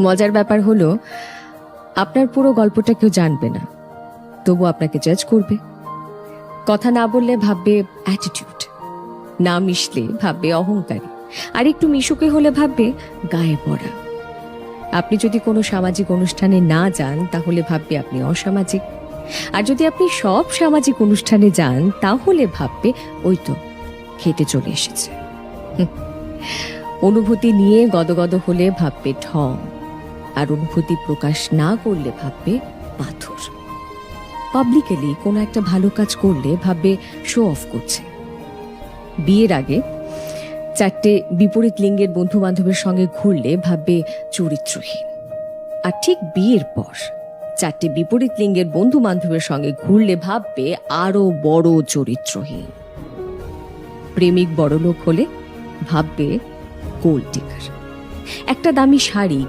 মজার ব্যাপার হলো আপনার পুরো গল্পটা কেউ জানবে না, তবু আপনাকে জাজ করবে। কথা না বললে ভাববে অ্যাটিটিউড, না মিশলে ভাববে অহংকারী, আর একটু মিশুকে হলে ভাববে গায়ে পড়া। আপনি যদি কোনো সামাজিক অনুষ্ঠানে না যান তাহলে ভাববে আপনি অসামাজিক, আর যদি আপনি সব সামাজিক অনুষ্ঠানে যান তাহলে ভাববে ওই তো খেটে চলে এসেছে। অনুভূতি নিয়ে গদগদ হলে ভাববে ঢং, আর অনুভূতি প্রকাশ না করলে ভাববে পাথর। পাবলিকলি কোনো একটা ভালো কাজ করলে ভাববে শো অফ করছে। বিয়ের আগে 4টে বিপরীত লিঙ্গের বন্ধু বান্ধবের সঙ্গে ঘুরলে ভাববে চরিত্রহীন, আর ঠিক বিয়ের পর 4টে বিপরীত লিঙ্গের বন্ধু বান্ধবের সঙ্গে ঘুরলে ভাববে আরো বড় চরিত্রহীন। প্রেমিক বড়লোক হলে ভাববে গোল্ড ডিগার। একটা দামি শাড়ি